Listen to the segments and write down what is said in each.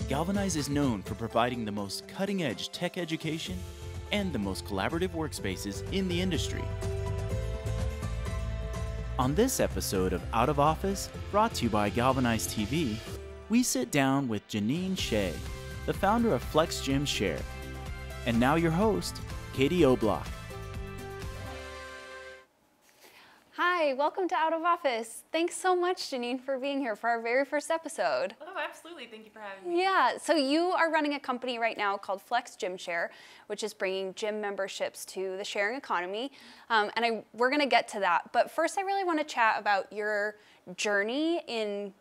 Galvanize is known for providing the most cutting-edge tech education and the most collaborative workspaces in the industry. On this episode of Out of Office, brought to you by Galvanize TV, we sit down with Janine Shea, the founder of Flex Gym Share. And now your host, Katie O'Block. Hi, welcome to Out of Office. Thanks so much, Janine, for being here for our very first episode. Oh, absolutely. Thank you for having me. Yeah, so you are running a company right now called Flex Gym Share, which is bringing gym memberships to the sharing economy. We're going to get to that. But first, I really want to chat about your journey in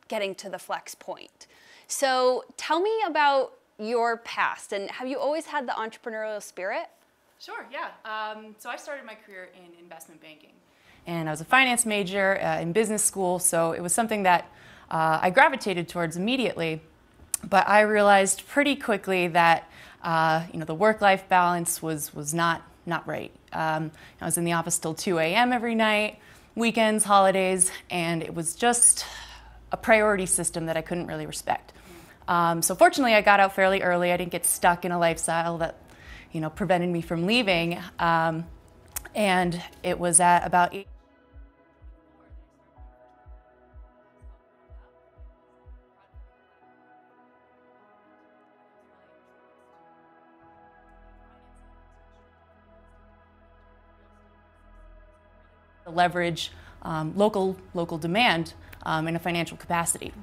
getting to the Flex point. So tell me about your past, and have you always had the entrepreneurial spirit? Sure, yeah. So I started my career in investment banking. And I was a finance major in business school, so it was something that I gravitated towards immediately. But I realized pretty quickly that the work-life balance was not right. I was in the office till 2 a.m. every night, weekends, holidays, and it was just a priority system that I couldn't really respect. So fortunately, I got out fairly early. I didn't get stuck in a lifestyle that prevented me from leaving. And it was at about 8. Leverage local demand in a financial capacity.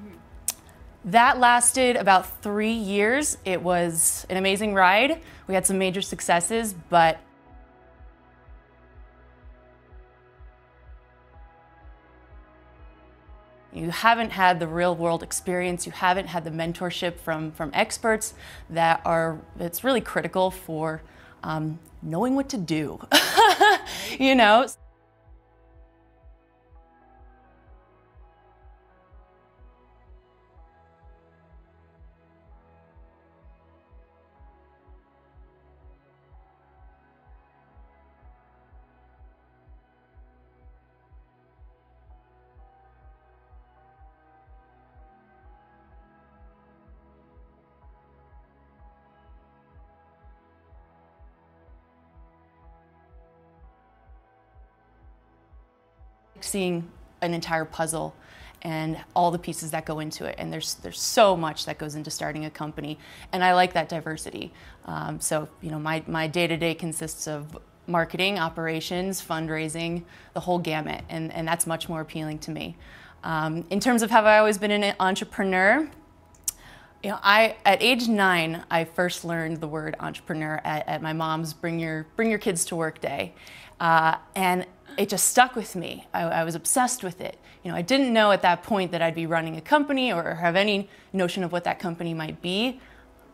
That lasted about 3 years. It was an amazing ride. We had some major successes, but you haven't had the real world experience. You haven't had the mentorship from experts that's really critical for knowing what to do. Seeing an entire puzzle and all the pieces that go into it, and there's so much that goes into starting a company, and I like that diversity. My day-to-day consists of marketing, operations, fundraising, the whole gamut, and that's much more appealing to me. In terms of have I always been an entrepreneur, at age 9, I first learned the word entrepreneur at my mom's bring your kids to work day, and it just stuck with me. I was obsessed with it. I didn't know at that point that I'd be running a company or have any notion of what that company might be.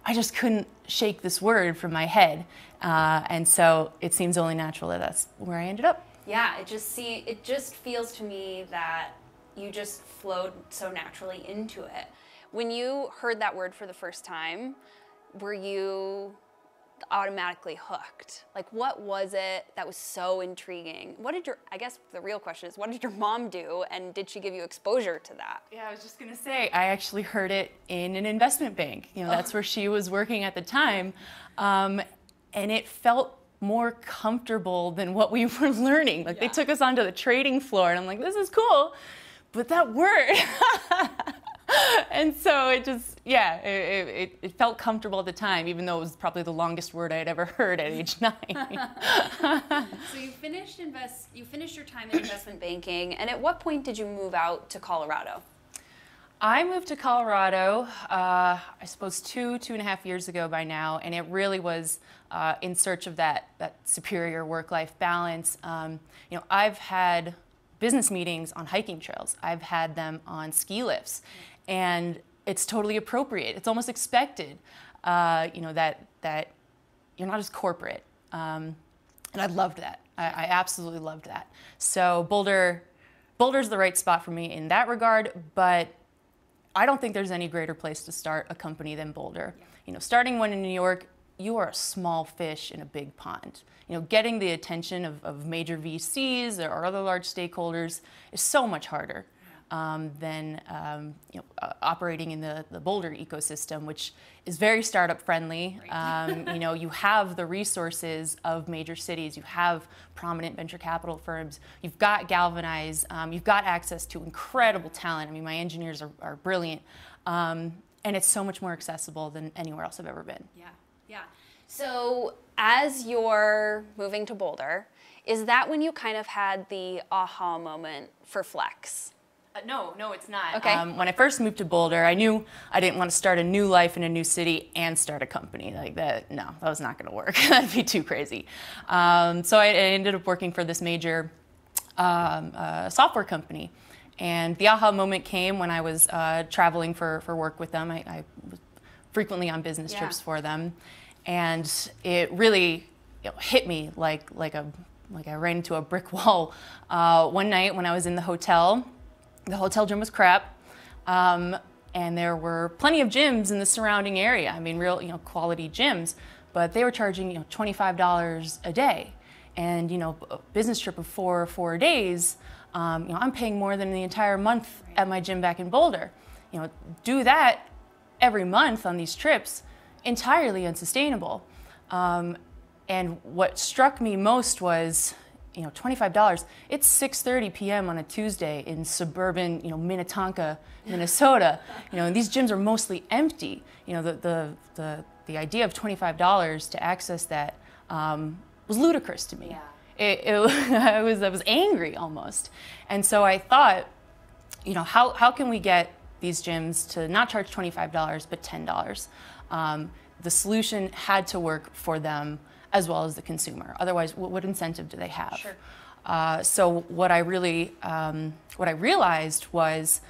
I just couldn't shake this word from my head, and so it seems only natural that that's where I ended up. Yeah, it just feels to me that you just flowed so naturally into it. When you heard that word for the first time, were you automatically hooked? Like, what was it that was so intriguing? I guess the real question is, what did your mom do, and did she give you exposure to that? Yeah, I was just gonna say, I actually heard it in an investment bank. That's where she was working at the time, and it felt more comfortable than what we were learning. They took us onto the trading floor, and I'm like, this is cool, but that word. And so it just, it felt comfortable at the time, even though it was probably the longest word I had ever heard at age 9. So you finished your time in investment banking, and at what point did you move out to Colorado? I moved to Colorado, I suppose 2.5 years ago by now, and it really was in search of that superior work-life balance. I've had business meetings on hiking trails. I've had them on ski lifts. And it's totally appropriate. It's almost expected, that you're not as corporate. And I loved that. I absolutely loved that. So Boulder's the right spot for me in that regard, but I don't think there's any greater place to start a company than Boulder. Starting one in New York, you are a small fish in a big pond. Getting the attention of major VCs or other large stakeholders is so much harder. than operating in the Boulder ecosystem, which is very startup friendly. Right. You have the resources of major cities, you have prominent venture capital firms, you've got Galvanize, you've got access to incredible talent. I mean, my engineers are brilliant, and it's so much more accessible than anywhere else I've ever been. Yeah, yeah. So as you're moving to Boulder, is that when you kind of had the aha moment for Flex? No, it's not. Okay. When I first moved to Boulder, I knew I didn't want to start a new life in a new city and start a company like that. No, that was not going to work. That'd be too crazy. So I ended up working for this major software company. And the aha moment came when I was traveling for work with them. I was frequently on business trips for them. And it really hit me like I ran into a brick wall. One night when I was in the hotel gym was crap, and there were plenty of gyms in the surrounding area. I mean, real quality gyms, but they were charging $25 a day, and a business trip of four days. I'm paying more than the entire month at my gym back in Boulder. Do that every month on these trips, entirely unsustainable. And what struck me most was, $25. It's 6:30 p.m. on a Tuesday in suburban, Minnetonka, Minnesota. And these gyms are mostly empty. The idea of $25 to access that was ludicrous to me. Yeah. I was angry almost. And so I thought, how can we get these gyms to not charge $25 but $10? The solution had to work for them as well as the consumer. Otherwise, what incentive do they have? Sure. So what I realized was,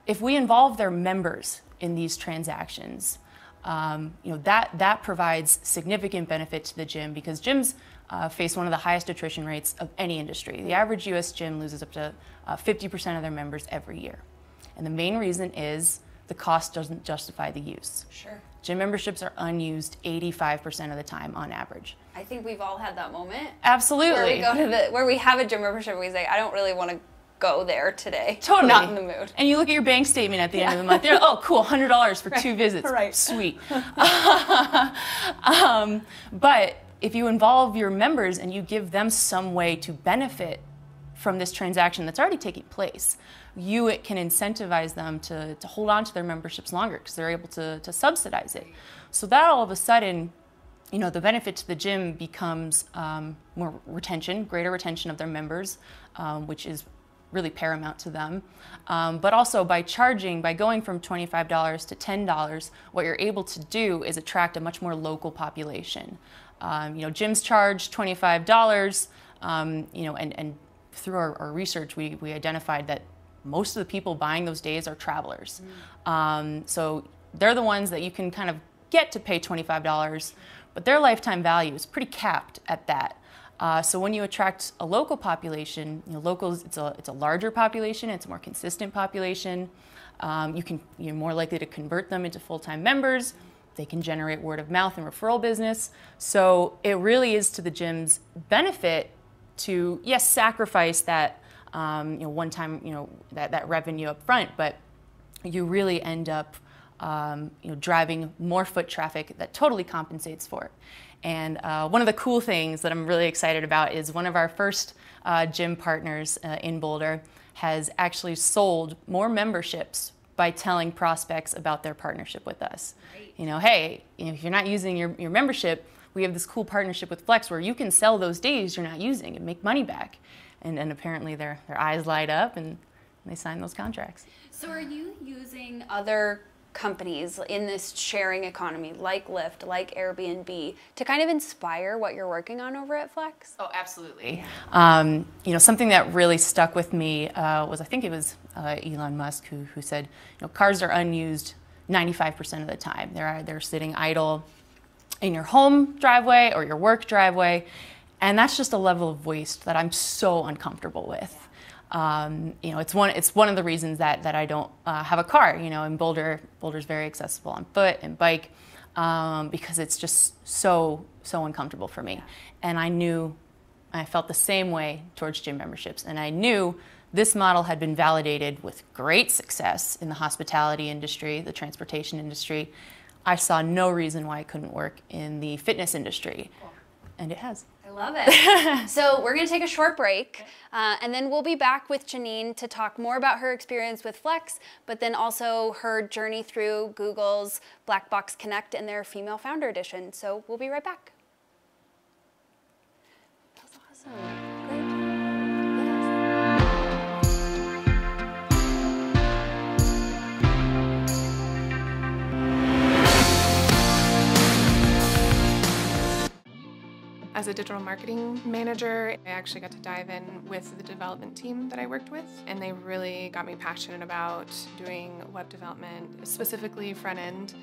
if we involve their members in these transactions, that provides significant benefit to the gym, because gyms face one of the highest attrition rates of any industry. The average U.S. gym loses up to 50% of their members every year. And the main reason is the cost doesn't justify the use. Sure. Gym memberships are unused 85% of the time on average. I think we've all had that moment. Absolutely. Where we have a gym membership and we say, I don't really want to go there today. Totally. Not in the mood. And you look at your bank statement at the end of the month, you're like, oh, cool, $100 for 2 visits. Right. Sweet. But if you involve your members and you give them some way to benefit from this transaction that's already taking place, you can incentivize them to hold on to their memberships longer, because they're able to subsidize it. So that all of a sudden, the benefit to the gym becomes more retention, greater retention of their members, which is really paramount to them. But also by going from $25 to $10, what you're able to do is attract a much more local population. Gyms charge $25, and through our research, we identified that most of the people buying those days are travelers. So they're the ones that you can kind of get to pay $25, but their lifetime value is pretty capped at that. So when you attract a local population, locals, it's a larger population, it's a more consistent population. You're more likely to convert them into full-time members. They can generate word of mouth and referral business. So it really is to the gym's benefit to, yes, sacrifice that one-time, that revenue up front, but you really end up driving more foot traffic that totally compensates for it. And one of the cool things that I'm really excited about is one of our first gym partners in Boulder has actually sold more memberships by telling prospects about their partnership with us. Right. Hey, if you're not using your membership, we have this cool partnership with Flex where you can sell those days you're not using and make money back. And apparently their eyes light up and they sign those contracts. So are you using other companies in this sharing economy like Lyft, like Airbnb, to kind of inspire what you're working on over at Flex? Oh, absolutely. Something that really stuck with me was, I think it was Elon Musk who said, cars are unused 95% of the time. They're sitting idle in your home driveway or your work driveway, and that's just a level of waste that I'm so uncomfortable with. It's one of the reasons that I don't have a car. In Boulder's very accessible on foot and bike, because it's just so uncomfortable for me. And I felt the same way towards gym memberships, and I knew this model had been validated with great success in the hospitality industry, the transportation industry. I saw no reason why it couldn't work in the fitness industry, and it has. I love it. So we're going to take a short break, and then we'll be back with Janine to talk more about her experience with Flex, but then also her journey through Google's Black Box Connect and their Female Founder Edition. So we'll be right back. That was awesome. Great. As a digital marketing manager, I actually got to dive in with the development team that I worked with, and they really got me passionate about doing web development, specifically front end.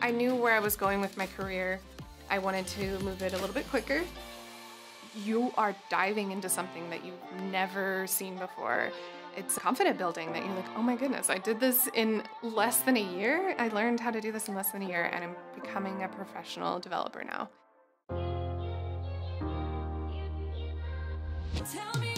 I knew where I was going with my career. I wanted to move it a little bit quicker. You are diving into something that you've never seen before. It's confident building that you're like, oh my goodness, I did this in less than a year. I learned how to do this in less than a year, and I'm becoming a professional developer now. Tell me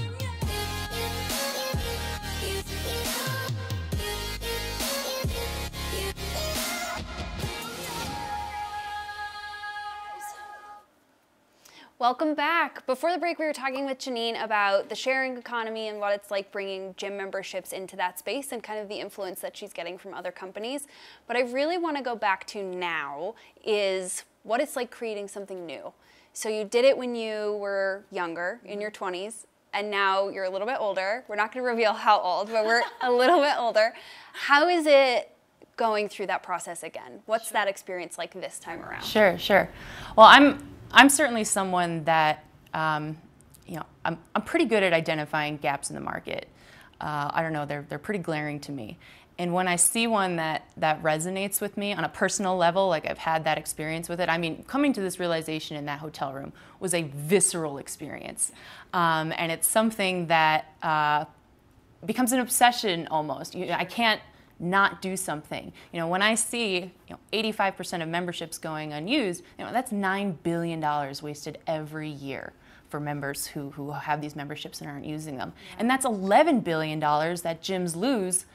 Welcome back. Before the break, we were talking with Janine about the sharing economy and what it's like bringing gym memberships into that space and kind of the influence that she's getting from other companies. But I really want to go back to now is what it's like creating something new. So you did it when you were younger, in your 20s, and now you're a little bit older. We're not going to reveal how old, but we're a little bit older. How is it going through that process again? What's that experience like this time around? Sure. Well, I'm certainly someone that, I'm pretty good at identifying gaps in the market. I don't know, they're pretty glaring to me. And when I see one that resonates with me on a personal level, like I've had that experience with it, I mean, coming to this realization in that hotel room was a visceral experience. And it's something that becomes an obsession almost. I can't not do something. When I see 85% of memberships going unused, that's $9 billion wasted every year for members who have these memberships and aren't using them. And that's $11 billion that gyms lose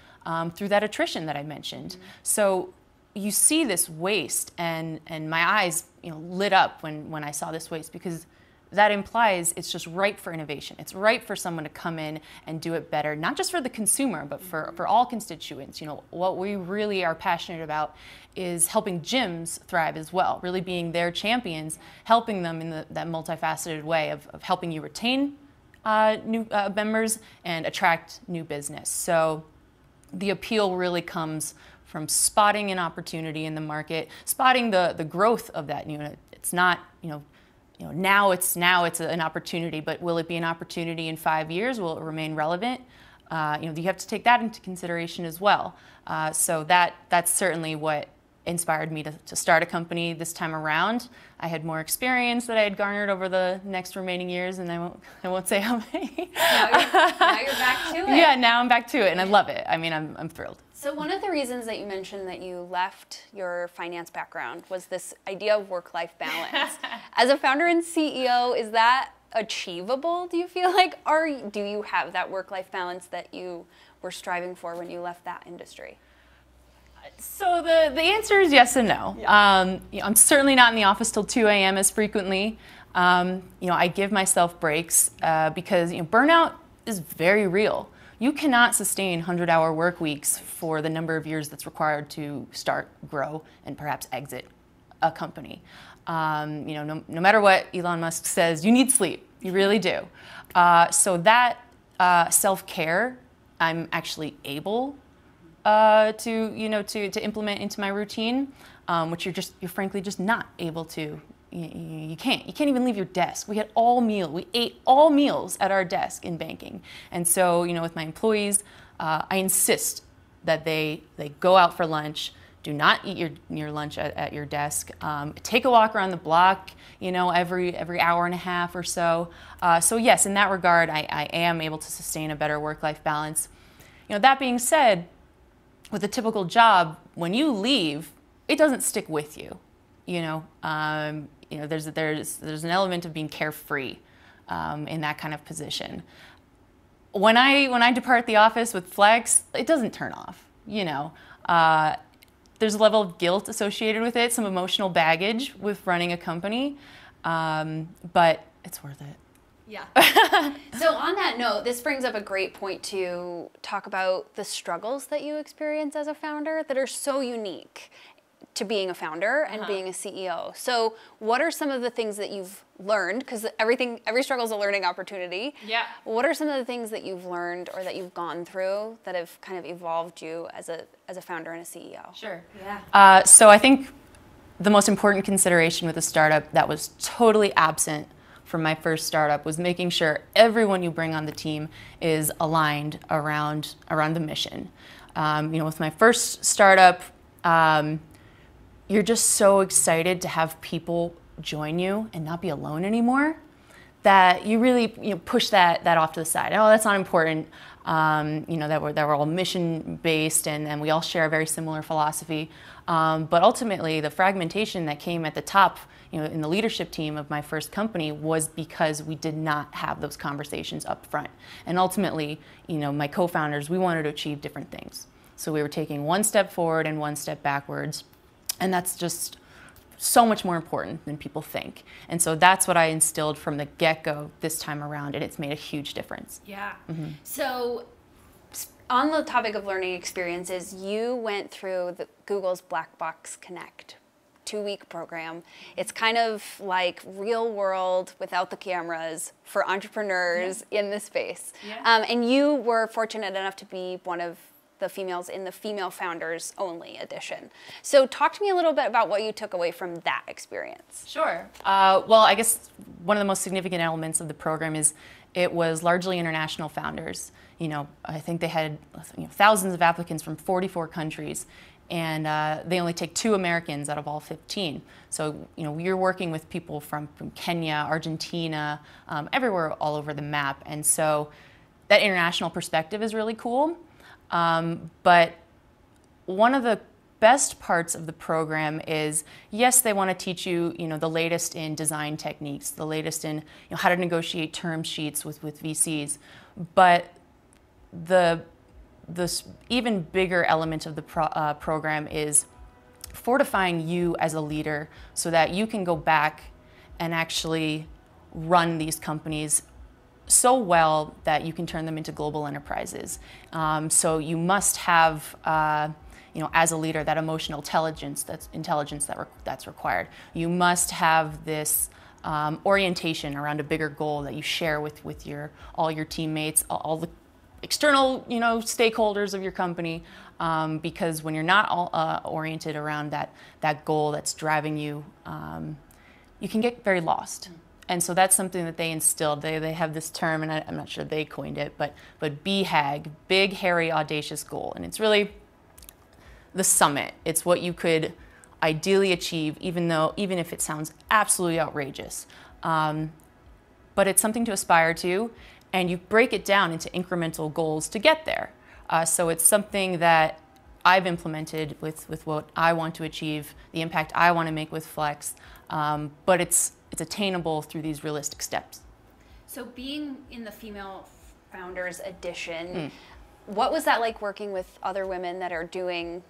through that attrition that I mentioned. So you see this waste, and my eyes lit up when I saw this waste, because that implies it's just ripe for innovation. It's ripe for someone to come in and do it better, not just for the consumer, but for all constituents. What we really are passionate about is helping gyms thrive as well, really being their champions, helping them in that multifaceted way of helping you retain new members and attract new business. So the appeal really comes from spotting an opportunity in the market, spotting the growth of that unit. It's not, now it's an opportunity, but will it be an opportunity in 5 years? Will it remain relevant? You have to take that into consideration as well. So that's certainly what inspired me to start a company this time around. I had more experience that I had garnered over the next remaining years, and I won't say how many. Now you're back to it. Yeah, now I'm back to it, and I love it. I mean, I'm thrilled. So one of the reasons that you mentioned that you left your finance background was this idea of work-life balance. As a founder and CEO, is that achievable, do you feel like? Or do you have that work-life balance that you were striving for when you left that industry? So the answer is yes and no. Yeah. I'm certainly not in the office till 2 a.m. as frequently. I give myself breaks because burnout is very real. You cannot sustain 100-hour work weeks for the number of years that's required to start, grow, and perhaps exit a company. No matter what Elon Musk says, you need sleep. You really do. So that self-care, I'm actually able to implement into my routine, which you're frankly just not able to. You can't even leave your desk. We ate all meals at our desk in banking. And so, with my employees, I insist that they go out for lunch. Do not eat your lunch at your desk. Take a walk around the block, every hour and a half or so. So yes, in that regard, I am able to sustain a better work-life balance. That being said, with a typical job, when you leave, it doesn't stick with you. There's an element of being carefree in that kind of position. when I depart the office with Flex, it doesn't turn off, you know. There's a level of guilt associated with it, some emotional baggage with running a company, but it's worth it. Yeah. So on that note, this brings up a great point to talk about the struggles that you experience as a founder that are so unique to being a founder and being a CEO. So what are some of the things that you've learned? Because every struggle is a learning opportunity. Yeah. What are some of the things that you've learned or that you've gone through that have kind of evolved you as a founder and a CEO? Sure. Yeah. So I think the most important consideration with a startup that was totally absent from my first startup was making sure everyone you bring on the team is aligned around the mission. With my first startup, you're just so excited to have people join you and not be alone anymore that you really push that off to the side. Oh, that's not important. That we're all mission based and we all share a very similar philosophy. But ultimately, the fragmentation that came at the top, in the leadership team of my first company was because we did not have those conversations up front. And ultimately, my co-founders, we wanted to achieve different things. So we were taking one step forward and one step backwards. And that's just so much more important than people think. And so that's what I instilled from the get-go this time around, and it's made a huge difference. Yeah. So on the topic of learning experiences, you went through Google's Black Box Connect 2-week program. It's kind of like real world without the cameras for entrepreneurs in this space. Yeah. And you were fortunate enough to be one of the females in the Female Founders Only edition. So talk to me a little bit about what you took away from that experience. Sure. Well, I guess one of the most significant elements of the program is it was largely international founders. I think they had thousands of applicants from 44 countries, and they only take 2 Americans out of all 15. So, you're working with people from Kenya, Argentina, everywhere all over the map. And so that international perspective is really cool. But one of the best parts of the program is, yes, they want to teach you, the latest in design techniques, the latest in how to negotiate term sheets with VCs. But the even bigger element of the program is fortifying you as a leader so that you can go back and actually run these companies so well that you can turn them into global enterprises. So you must have, as a leader, that emotional intelligence, that's required. You must have this orientation around a bigger goal that you share with all your teammates, all the external, stakeholders of your company. Because when you're not all oriented around that goal that's driving you, you can get very lost. And so that's something that they instilled. They have this term, and I'm not sure they coined it, but BHAG, big, hairy, audacious goal. And it's really the summit. It's what you could ideally achieve, even if it sounds absolutely outrageous. But it's something to aspire to, and you break it down into incremental goals to get there. So it's something that I've implemented with what I want to achieve, the impact I want to make with Flex, but it's attainable through these realistic steps. So being in the Female Founders edition, what was that like working with other women that are going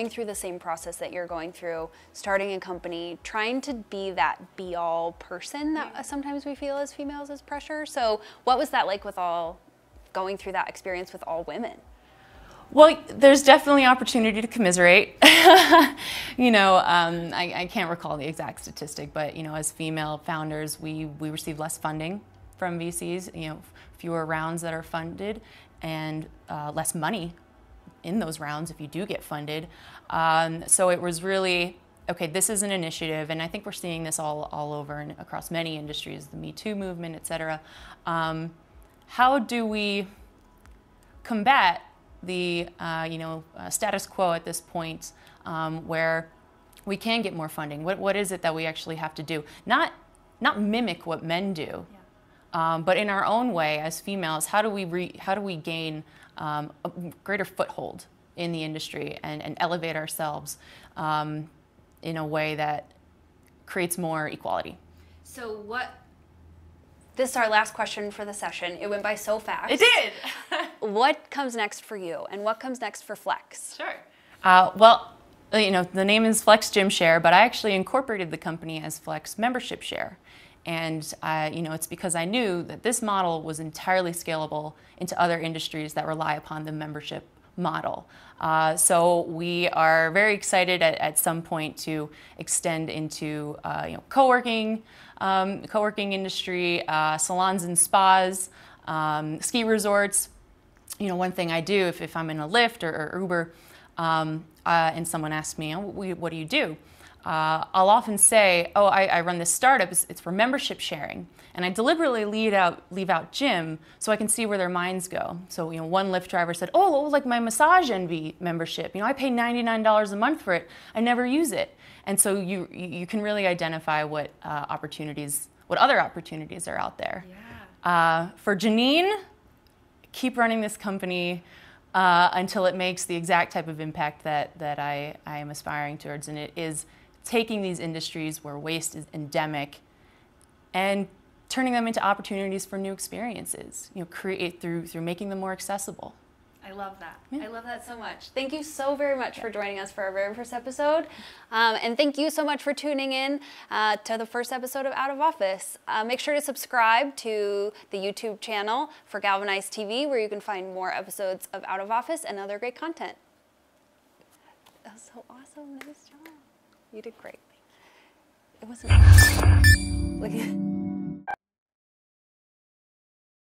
through the same process that you're going through, starting a company, trying to be that be-all person that sometimes we feel as females as pressure? So what was that like going through that experience with all women? Well, there's definitely opportunity to commiserate. I can't recall the exact statistic, but as female founders, we receive less funding from VCs. Fewer rounds that are funded, and less money in those rounds if you do get funded. So it was really okay. This is an initiative, and I think we're seeing this all over and across many industries, the Me Too movement, et cetera. How do we combat the status quo at this point, where we can get more funding? What is it that we actually have to do? Not mimic what men do, but in our own way as females. How do we gain a greater foothold in the industry and elevate ourselves in a way that creates more equality? So what This is our last question for the session. It went by so fast. It did. What comes next for you, and what comes next for Flex? Sure. Well, you know, the name is Flex Gym Share, but I actually incorporated the company as Flex Membership Share. And you know, it's because I knew that this model was entirely scalable into other industries that rely upon the membership model. So we are very excited at some point to extend into you know, co-working industry, salons and spas, ski resorts. You know, one thing I do if I'm in a Lyft or Uber and someone asks me, oh, what do you do? I'll often say, oh, I run this startup, it's for membership sharing. And I deliberately leave out gym so I can see where their minds go. So, you know, one Lyft driver said, oh, like my Massage Envy membership. You know, I pay $99 a month for it. I never use it. And so you can really identify what other opportunities are out there. Yeah. For Janine, keep running this company until it makes the exact type of impact that I am aspiring towards. And it is taking these industries where waste is endemic and turning them into opportunities for new experiences, you know, create through making them more accessible. I love that. Yeah. I love that so much. Thank you so very much for joining us for our very first episode. And thank you so much for tuning in to the first episode of Out of Office. Make sure to subscribe to the YouTube channel for Galvanize TV, where you can find more episodes of Out of Office and other great content. That was so awesome. Nice job. You did great. It wasn't. Look at